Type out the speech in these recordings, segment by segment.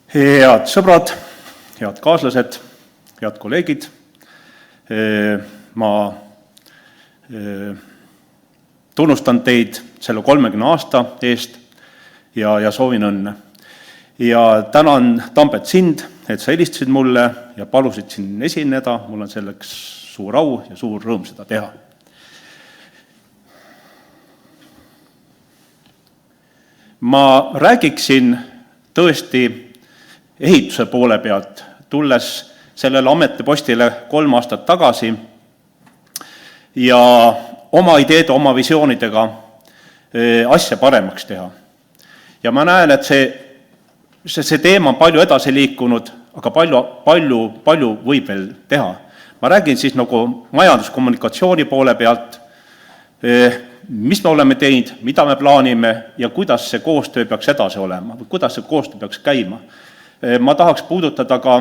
Head sõbrad, head kaaslased, head kolleegid, ma tunnustan teid selle 30 aasta eest ja soovin õnne. Ja tänan Tambet sind, et sa helistasid mulle ja palusid siin esineda. Mul on selleks suur au ja suur rõõm seda teha. Ma räägiksin tõesti ehituse poole pealt, tulles sellele ametipostile 3 aastat tagasi ja oma ideede, oma visioonidega asja paremaks teha. Ja ma näen, et see teema on palju edasi liikunud, aga palju võib veel teha. Ma räägin siis nagu majanduskommunikatsiooni poole pealt, mis me oleme teinud, mida me plaanime ja kuidas see koostöö peaks edasi olema, või kuidas see koostöö peaks käima. Ma tahaks puudutada ka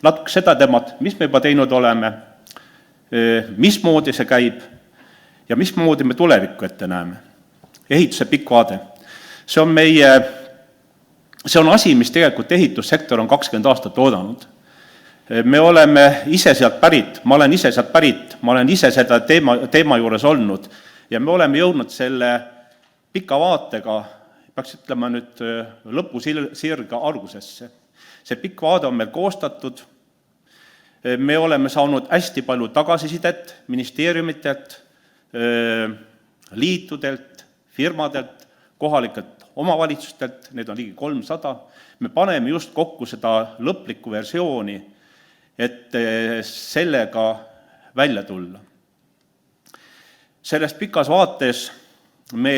natuke seda teemat, mis me juba teinud oleme, mismoodi see käib ja mismoodi me tulevikku ette näeme. Ehituse pikk vaade. See on asi, mis tegelikult ehitussektor on 20 aastat oodanud. Me oleme ise sealt pärit, ma olen ise sealt pärit, ma olen ise seda teema juures olnud ja me oleme jõudnud selle pika vaatega, peaks ütlema nüüd lõpusirga algusesse. See pikk vaade on meil koostatud, me oleme saanud hästi palju tagasisidet ministeeriumitelt, liitudelt, firmadelt, kohalikelt omavalitsustelt, need on ligi 300. Me paneme just kokku seda lõplikku versiooni, et sellega välja tulla. Selles pikas vaates me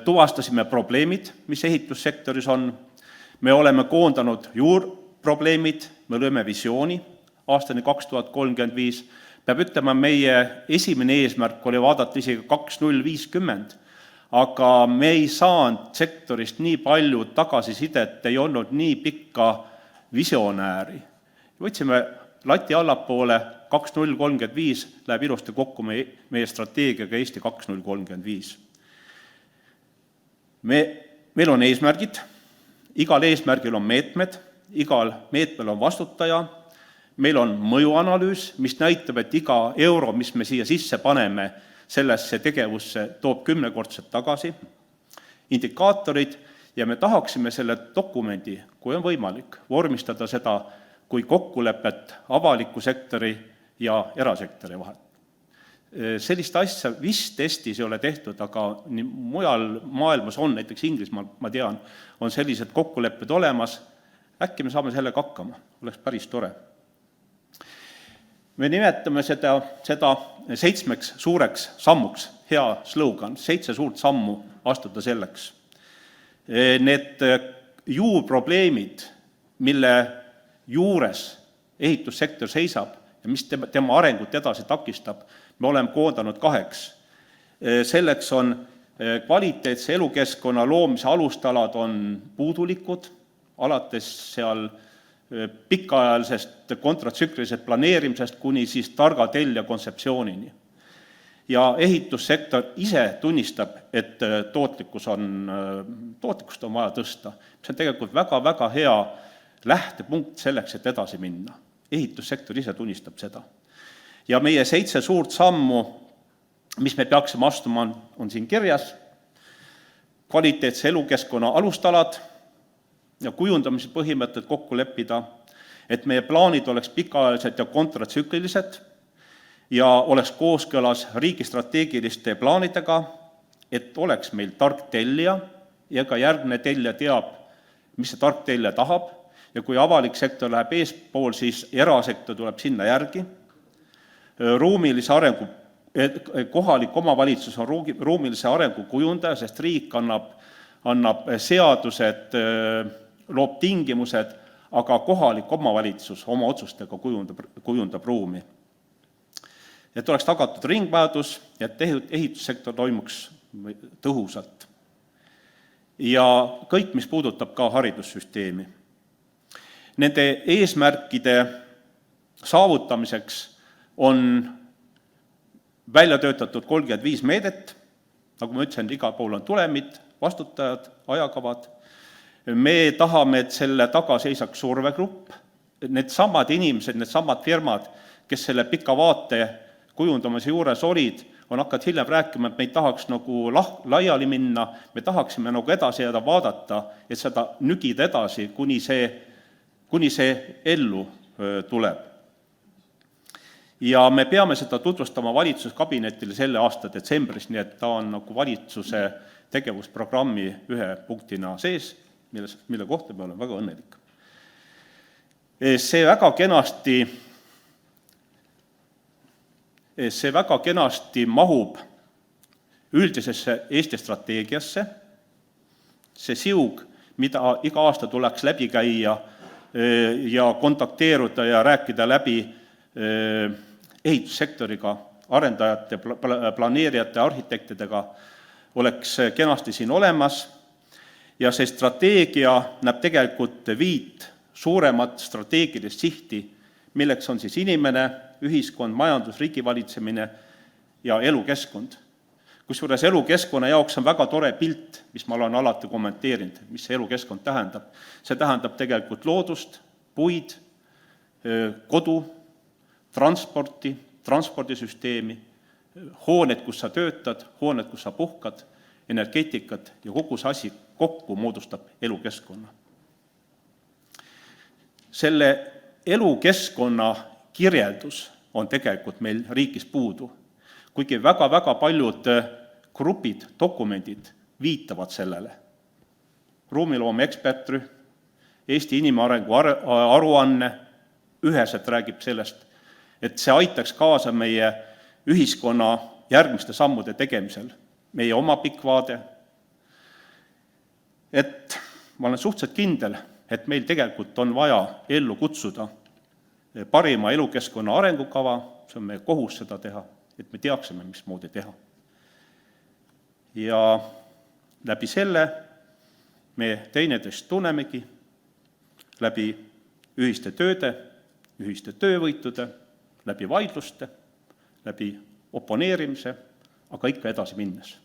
tuvastasime probleemid, mis ehitussektoris on. Me oleme koondanud juurprobleemid, me lõime visiooni aastani 2035. Peab ütlema, meie esimene eesmärk oli vaadata isegi 2050, aga me ei saanud sektorist nii palju tagasisidet, ei olnud nii pikka visionääri. Võtsime lati allapoole, 2035 läheb ilusti kokku meie strateegiaga Eesti 2035. Meil on eesmärgid, igal eesmärgil on meetmed, igal meetmel on vastutaja, meil on mõjuanalüüs, mis näitab, et iga euro, mis me siia sisse paneme, sellesse tegevusse toob 10-kordselt tagasi, indikaatorid ja me tahaksime selle dokumendi, kui on võimalik, vormistada seda kui kokkulepet avaliku sektori ja erasektori vahel. Sellist asja vist Eestis ei ole tehtud, aga mujal maailmas on, näiteks Inglismaal, ma tean, on sellised kokkulepped olemas. Äkki me saame sellega hakkama, oleks päris tore. Me nimetame seda 7 suureks sammuks, hea slogan, 7 suurt sammu astuda selleks. Need juurprobleemid, mille juures ehitussektor seisab ja mis tema arengut edasi takistab, me oleme koondanud 2. Selleks on kvaliteetse elukeskkonna loomise alustalad on puudulikud, alates seal pikaajalisest kontratsüklilisest planeerimisest kuni siis targa tellija kontseptsioonini. Ja ehitussektor ise tunnistab, et tootlikkust on vaja tõsta. See on tegelikult väga hea lähtepunkt selleks, et edasi minna. Ehitussektor ise tunnistab seda. Ja meie 7 suurt sammu, mis me peaksime astuma, on siin kirjas. Kvaliteetse elukeskkonna alustalad ja kujundamise põhimõtted kokku leppida, et meie plaanid oleks pikaajalised ja kontratsüklilised ja oleks kooskõlas riigi strateegiliste plaanidega, et oleks meil tark tellija ja ka järgne tellija teab, mis see tark tellija tahab ja kui avalik sektor läheb eespool, siis erasektor tuleb sinna järgi. Ruumilise arengu, kohalik omavalitsus on ruumilise arengu kujundaja, sest riik annab seadused, loob tingimused, aga kohalik omavalitsus oma otsustega kujundab ruumi. Et oleks tagatud ringvajadus, et ehitussektor toimuks tõhusalt. Ja kõik, mis puudutab ka haridussüsteemi. Nende eesmärkide saavutamiseks on välja töötatud 35 meedet, nagu ma ütlesin, igal pool on tulemid, vastutajad, ajakavad Me tahame, et selle taga seisaks survegrupp, need samad inimesed, need samad firmad, kes selle pika vaate kujundamise juures olid, on hakanud hiljem rääkima, et me ei tahaks nagu laiali minna, me tahaksime nagu edasi jääda vaadata, et seda nügida edasi, kuni see ellu tuleb. Ja me peame seda tutvustama valitsuskabinetile selle aasta detsembris, nii et ta on nagu valitsuse tegevusprogrammi ühe punktina sees, mille kohta me oleme väga õnnelik. See väga kenasti mahub üldisesse Eesti strateegiasse, see siug, mida iga aasta tuleks läbi käia ja kontakteeruda ja rääkida läbi ehitussektoriga, arendajate, planeerijate, arhitektidega, oleks kenasti siin olemas. Ja see strateegia näeb tegelikult 5 suuremat strateegilist sihti, milleks on siis inimene, ühiskond, majandus, riigivalitsemine ja elukeskkond. Kusjuures elukeskkonna jaoks on väga tore pilt, mis ma olen alati kommenteerinud, mis see elukeskkond tähendab. See tähendab tegelikult loodust, puid, kodu, transporti, transpordisüsteemi, hooned, kus sa töötad, hooned, kus sa puhkad, energeetikat ja kogu see asi kokku moodustab elukeskkonna. Selle elukeskkonna kirjeldus on tegelikult meil riigis puudu, kuigi väga-väga paljud grupid, dokumendid viitavad sellele. Ruumiloome ekspertrühm, Eesti inimarengu aruanne üheselt räägib sellest, et see aitaks kaasa meie ühiskonna järgmiste sammude tegemisel, meie oma pikk vaade. Et ma olen suhteliselt kindel, et meil tegelikult on vaja ellu kutsuda parima elukeskkonna arengukava, see on meie kohus seda teha, et me teaksime, mismoodi teha. Ja läbi selle me teineteist tunnemegi, läbi ühiste tööde, ühiste töövõitude, läbi vaidluste, läbi oponeerimise, aga ikka edasi minnes.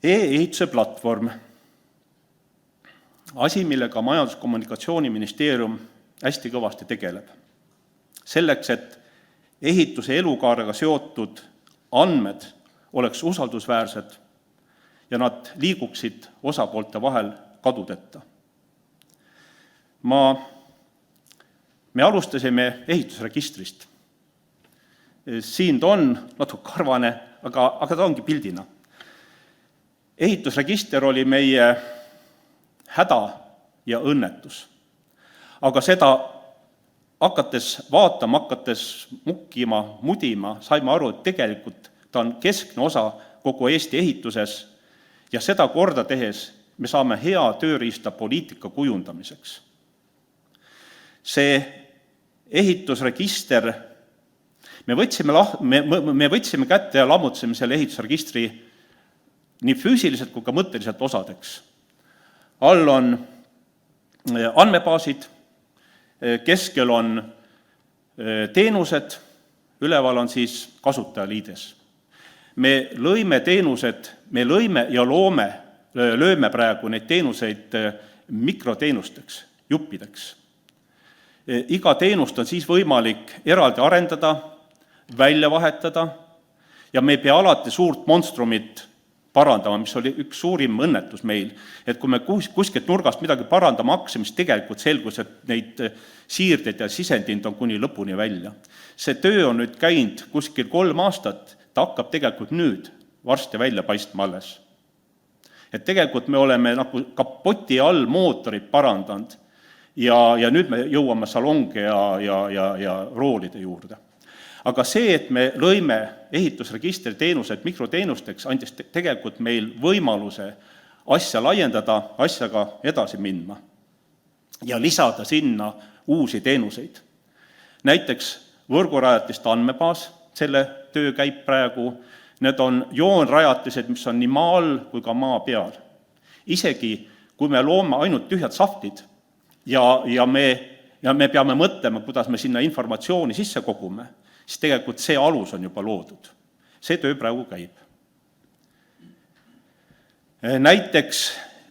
E-ehituse platvorm. Asi, millega Majandus- ja Kommunikatsiooniministeerium hästi kõvasti tegeleb. Selleks, et ehituse elukaarega seotud andmed oleks usaldusväärsed ja nad liiguksid osapoolte vahel kadudeta. Me alustasime ehitusregistrist. Siin ta on natuke karvane, aga ta ongi pildina. Ehitusregister oli meie häda ja õnnetus. Aga seda hakates vaatama, hakates mukkima, mudima, saime aru, et tegelikult ta on keskne osa kogu Eesti ehituses ja seda korda tehes me saame hea tööriista poliitika kujundamiseks. See ehitusregister, me võtsime kätte ja lammutasime selle ehitusregistri nii füüsiliselt kui ka mõtteliselt osadeks. All on andmebaasid, keskel on teenused, üleval on siis kasutajaliides. Me lõime teenused, me lõime ja lööme praegu neid teenuseid mikroteenusteks, juppideks. Iga teenust on siis võimalik eraldi arendada, välja vahetada ja me ei pea alati suurt monstrumit parandama, mis oli üks suurim õnnetus meil, et kui me kuskilt nurgast midagi parandama hakkasime, siis tegelikult selgus, et neid siirdeid ja sisendind on kuni lõpuni välja. See töö on nüüd käinud kuskil 3 aastat, ta hakkab tegelikult nüüd varsti välja paistma alles. Et tegelikult me oleme nagu kapoti all mootorid parandanud ja nüüd me jõuame salonge ja roolide juurde. Aga see, et me lõime ehitusregistri teenused mikroteenusteks, andis tegelikult meil võimaluse asja laiendada, asjaga edasi minna ja lisada sinna uusi teenuseid. Näiteks võrgurajatiste andmebaas, selle töö käib praegu, need on joonrajatised, mis on nii maa all kui ka maa peal. Isegi kui me loome ainult tühjad sahtid ja me peame mõtlema, kuidas me sinna informatsiooni sisse kogume, siis tegelikult see alus on juba loodud. See töö praegu käib. Näiteks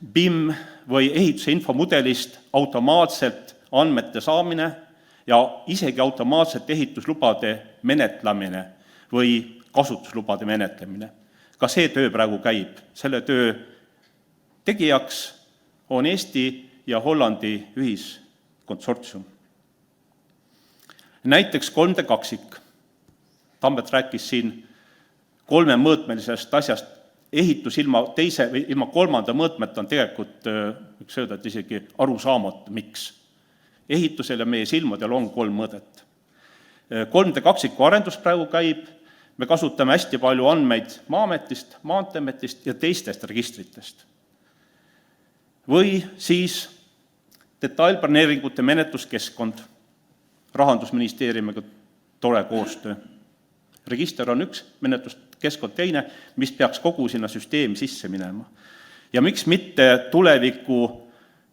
BIM või ehituse infomudelist automaatselt andmete saamine ja isegi automaatselt ehituslubade menetlemine või kasutuslubade menetlemine. Ka see töö praegu käib. Selle töö tegijaks on Eesti ja Hollandi ühiskonsortsium. Näiteks 3D kaksik. Tambet rääkis siin 3-mõõtmelisest asjast. Ehitus ilma teise või ilma 3. mõõtmeta on tegelikult, võiks öelda, et isegi arusaamatu, miks. Ehitusel ja meie silmadel on 3 mõõdet. 3D kaksiku arendus praegu käib. Me kasutame hästi palju andmeid Maa-ametist, Maanteeametist ja teistest registritest. Või siis detailplaneeringute menetluskeskkond, Rahandusministeeriumiga tore koostöö. Register on üks, menetluskeskkond teine, mis peaks kogu sinna süsteemi sisse minema. Ja miks mitte tuleviku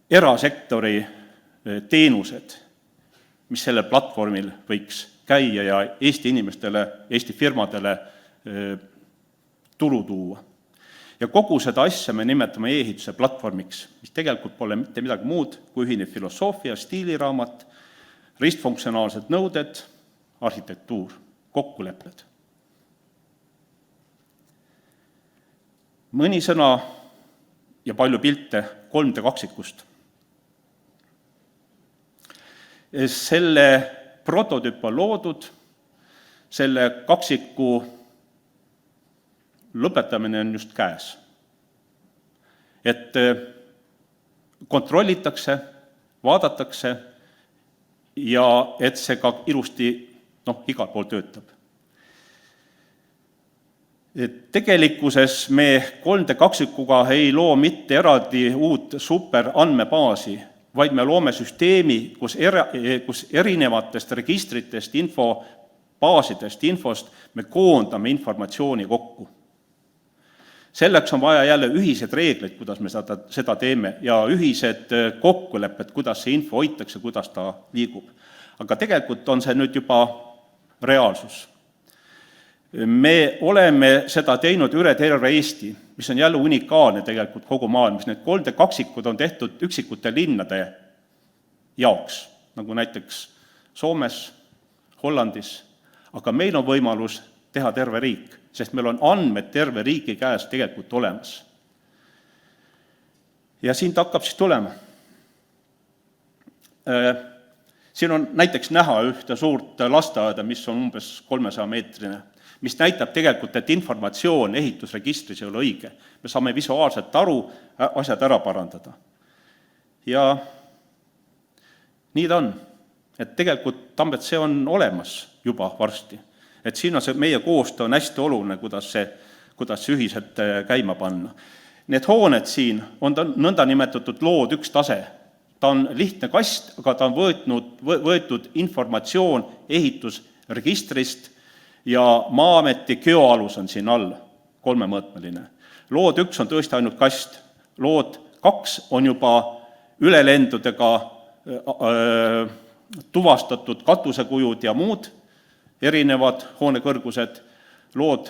erasektori teenused, mis selle platvormil võiks käia ja Eesti inimestele, Eesti firmadele tulu tuua. Ja kogu seda asja me nimetame e-ehituse platvormiks, mis tegelikult pole mitte midagi muud kui ühine filosoofia, stiiliraamat, ristfunktsionaalsed nõuded, arhitektuur, kokkulepped. Mõni sõna ja palju pilte 3D kaksikust. Selle prototüüp on loodud, selle kaksiku lõpetamine on just käes. Et kontrollitakse, vaadatakse ja et see ka ilusti igal pool töötab. Tegelikkuses me 3D kaksikuga ei loo mitte eraldi uut super andmebaasi, vaid me loome süsteemi, kus erinevatest registritest, infobaasidest, infost me koondame informatsiooni kokku. Selleks on vaja jälle ühised reeglid, kuidas me seda teeme, ja ühised kokkulepped, kuidas see info hoitakse, kuidas ta liigub. Aga tegelikult on see nüüd juba reaalsus. Me oleme seda teinud üle terve Eesti, mis on jälle unikaalne tegelikult kogu maailmas. Need 3D kaksikud on tehtud üksikute linnade jaoks, nagu näiteks Soomes, Hollandis, aga meil on võimalus teha terve riik, sest meil on andmed terve riigi käes tegelikult olemas. Ja siin ta hakkab siis tulema. Siin on näiteks näha ühte suurt lasteaeda, mis on umbes 300-meetrine, mis näitab tegelikult, et informatsioon ehitusregistris ei ole õige. Me saame visuaalselt aru, asjad ära parandada. Ja nii ta on. Et tegelikult Tambet see on olemas juba varsti. Et siin on see meie koostöö on hästi oluline, kuidas see ühiselt käima panna. Need hooned siin on nõnda nimetatud lood 1 tase. Ta on lihtne kast, aga ta on võetud informatsioon ehitusregistrist ja Maa-ameti geoalus on siin all 3-mõõtmeline. Lood 1 on tõesti ainult kast. Lood 2 on juba ülelendudega tuvastatud katusekujud ja muud erinevad hoonekõrgused. Lood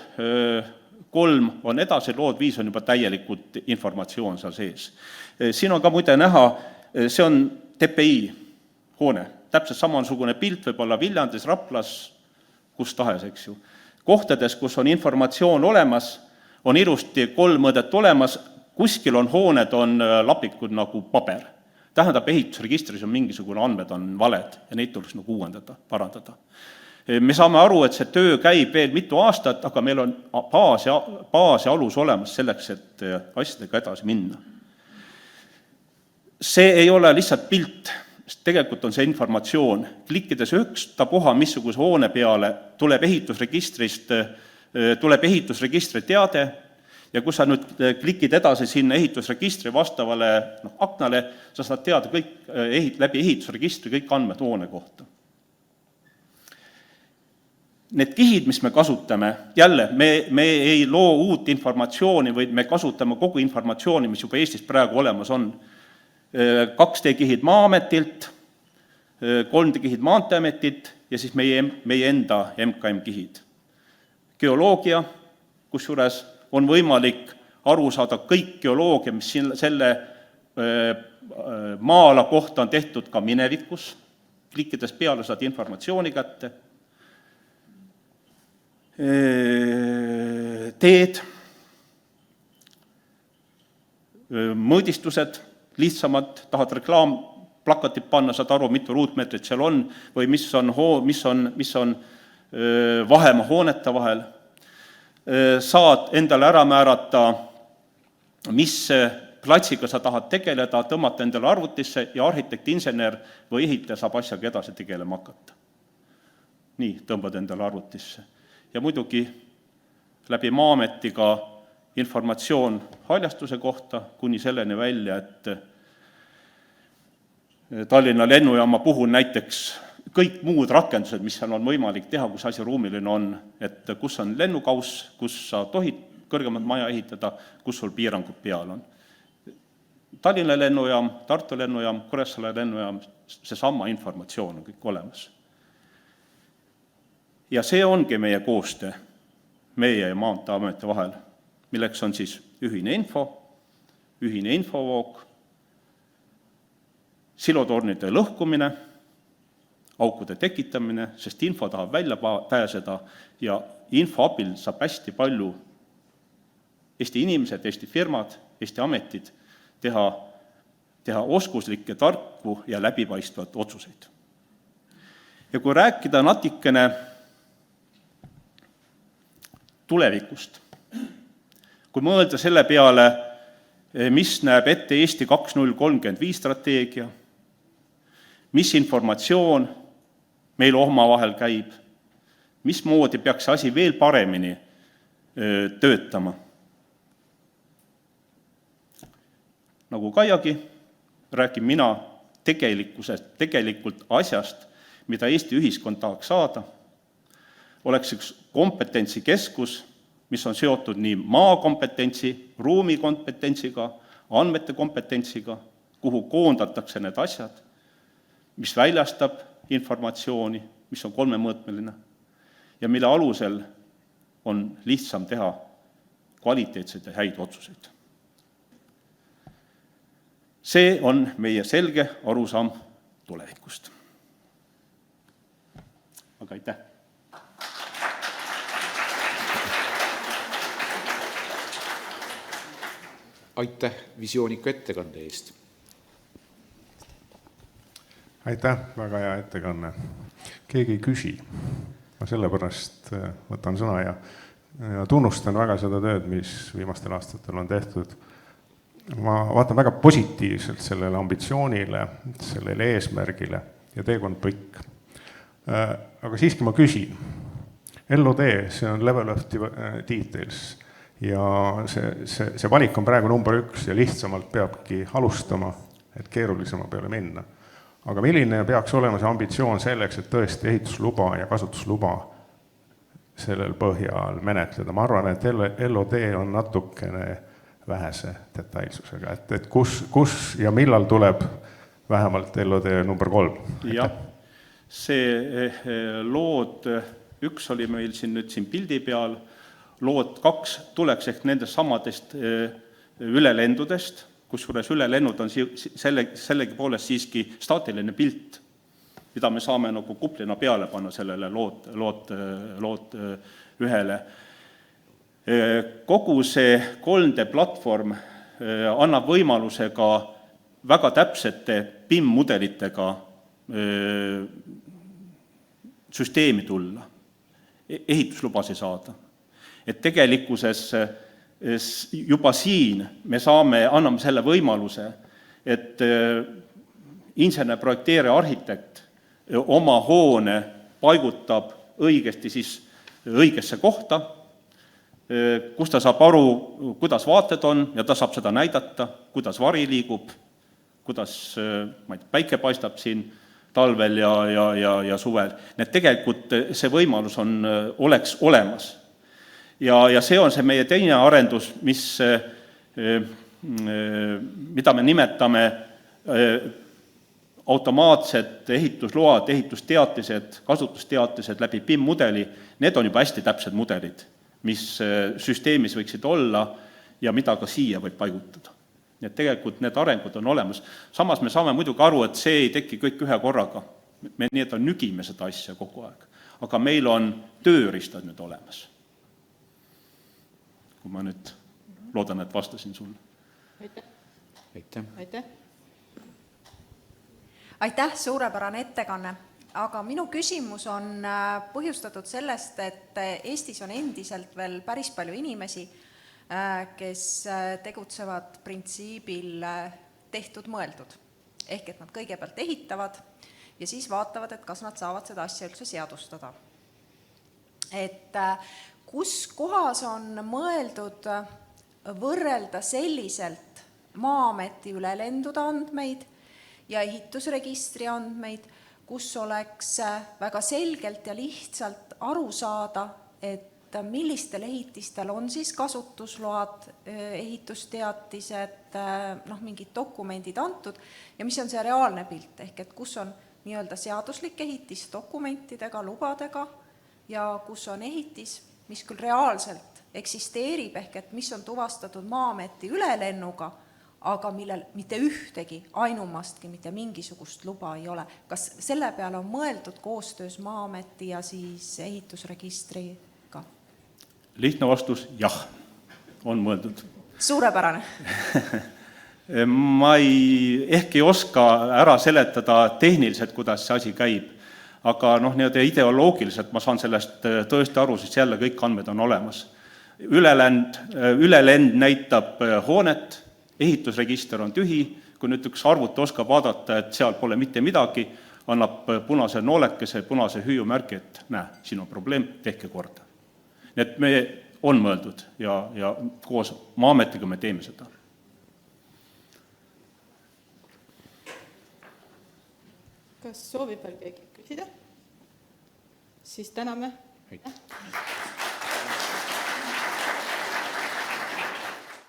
3 on edasi, lood 5 on juba täielikult informatsioon seal sees. Siin on ka muide näha, see on TPI hoone. Täpselt samasugune pilt võib olla Viljandis, Raplas, kus tahes, eks ju. Kohtades, kus on informatsioon olemas, on ilusti 3 mõõdet olemas, kuskil on hooned on lapikud nagu paber. Tähendab, ehitusregistris on mingisugune andmed on valed ja neid tuleks nagu uuendada, parandada. Me saame aru, et see töö käib veel mitu aastat, aga meil on baas ja alus olemas selleks, et asjadega edasi minna. See ei ole lihtsalt pilt, sest tegelikult on see informatsioon. Klikkides ükstapuha missuguse hoone peale tuleb ehitusregistri teade ja kui sa nüüd klikid edasi sinna ehitusregistri vastavale aknale, sa saad teada kõik läbi ehitusregistri kõik andmed hoone kohta. Need kihid, mis me kasutame, jälle, me ei loo uut informatsiooni, vaid me kasutame kogu informatsiooni, mis juba Eestis praegu olemas on. 2D kihid Maa-ametilt, 3D kihid Maanteeametilt ja siis meie enda MKM kihid. Geoloogia, kusjuures on võimalik aru saada kõik geoloogia, mis selle maa-ala kohta on tehtud ka minevikus, klikkides peale saad informatsiooni kätte, teed, mõõdistused, lihtsamad, tahad reklaamplakatit panna, saad aru, mitu ruutmeetrit seal on või mis on vahemaa hoonete vahel. Saad endale ära määrata, mis platsiga sa tahad tegeleda, tõmmata endale arvutisse ja arhitekt, insener või ehitaja saab asjaga edasi tegelema hakata. Nii, tõmbad endale arvutisse. Ja muidugi läbi Maa-ametiga informatsioon haljastuse kohta kuni selleni välja, et Tallinna lennujaama puhul näiteks kõik muud rakendused, mis seal on võimalik teha, kus asi ruumiline on, et kus on lennukaus, kus sa tohid kõrgemat maja ehitada, kus sul piirangud peal on. Tallinna lennujaam, Tartu lennujaam, Kuressaare lennujaam, seesama informatsioon on kõik olemas. Ja see ongi meie koostöö, meie ja Maanteeameti vahel, milleks on siis ühine infovoog, silotornide lõhkumine, aukude tekitamine, sest info tahab välja pääseda ja info abil saab hästi palju Eesti inimesed, Eesti firmad, Eesti ametid teha oskuslikke, tarku ja läbipaistvat otsuseid. Ja kui rääkida natikene tulevikust, kui mõelda selle peale, mis näeb ette Eesti 2035 strateegia, mis informatsioon meil omavahel käib, mismoodi peaks asi veel paremini töötama. Nagu Kaiagi, räägin mina tegelikult asjast, mida Eesti ühiskond tahaks saada, oleks üks kompetentsikeskus, mis on seotud nii maakompetentsi, ruumikompetentsiga, andmete kompetentsiga, kuhu koondatakse need asjad, mis väljastab informatsiooni, mis on kolmemõõtmeline ja mille alusel on lihtsam teha kvaliteetseid ja häid otsuseid. See on meie selge arusaam tulevikust. Aga aitäh! Aitäh visioonika ettekande eest! Aitäh, väga hea ettekanne. Keegi ei küsi. Ma sellepärast võtan sõna ja tunnustan väga seda tööd, mis viimastel aastatel on tehtud. Ma vaatan väga positiivselt sellele ambitsioonile, sellele eesmärgile ja teekond pikk. Aga siiski ma küsin. LOD, see on Level of Details ja see valik on praegu number 1 ja lihtsamalt peabki alustama, et keerulisema peale minna. Aga milline peaks olema see ambitsioon selleks, et tõesti ehitusluba ja kasutusluba sellel põhjal menetleda? Ma arvan, et LOD on natukene vähese detailsusega, et kus ja millal tuleb vähemalt LOD number 3? Jah, see lood 1 oli meil siin pildi peal, lood 2 tuleks ehk nendest samadest ülelendudest, kusjuures ülelennud on sellegi poolest siiski staatiline pilt, mida me saame nagu kuplina peale panna sellele lood 1. Kogu see 3D platvorm annab võimaluse ka väga täpsete BIM-mudelitega süsteemi tulla, ehituslubasi saada. Et tegelikkuses juba siin me anname selle võimaluse, et insener, projekteerija, arhitekt oma hoone paigutab õigesti siis õigesse kohta, kus ta saab aru, kuidas vaated on ja ta saab seda näidata, kuidas vari liigub, kuidas päike paistab siin talvel ja suvel. Need tegelikult see võimalus oleks olemas. Ja see on see meie teine arendus, mida me nimetame automaatsed ehitusload, ehitusteatised, kasutusteatised läbi BIM-mudeli. Need on juba hästi täpsed mudelid, mis süsteemis võiksid olla ja mida ka siia võib paigutada. Nii et tegelikult need arengud on olemas. Samas me saame muidugi aru, et see ei teki kõik ühe korraga. Me nii, et nügime seda asja kogu aeg. Aga meil on tööriistad nüüd olemas. Kui ma nüüd loodan, et vastasin sulle. Aitäh. Aitäh, suurepärane ettekanne. Aga minu küsimus on põhjustatud sellest, et Eestis on endiselt veel päris palju inimesi, kes tegutsevad printsiibil tehtud mõeldud. Ehk et nad kõigepealt ehitavad ja siis vaatavad, et kas nad saavad seda asja üldse seadustada. Et kus kohas on mõeldud võrrelda selliselt Maa-ameti ülelendude andmeid ja ehitusregistri andmeid, kus oleks väga selgelt ja lihtsalt aru saada, et millistel ehitistel on siis kasutusload, ehitusteatised, mingid dokumendid antud ja mis on see reaalne pilt, ehk et kus on nii-öelda seaduslik ehitis dokumentidega, lubadega ja kus on ehitis, mis küll reaalselt eksisteerib, ehk et mis on tuvastatud Maa-ameti ülelennuga, aga millel mitte ühtegi ainumastki mitte mingisugust luba ei ole. Kas selle peale on mõeldud koostöös Maa-ameti ja siis ehitusregistriga? Lihtne vastus, jah, on mõeldud. Suurepärane. Ma ehk ei oska ära seletada tehniliselt, kuidas see asi käib, aga ideoloogiliselt ma saan sellest tõesti aru, siis jälle kõik andmed on olemas. Ülelend näitab hoonet, ehitusregister on tühi, kui nüüd üks arvuti oskab vaadata, et seal pole mitte midagi, annab punase noolekese, punase hüüumärgi, et näe, siin on probleem, tehke korda. Nii et me on mõeldud ja koos Maa-ametiga me teeme seda. Kas soovib veel keegi küsida? Siis täname. Aitäh.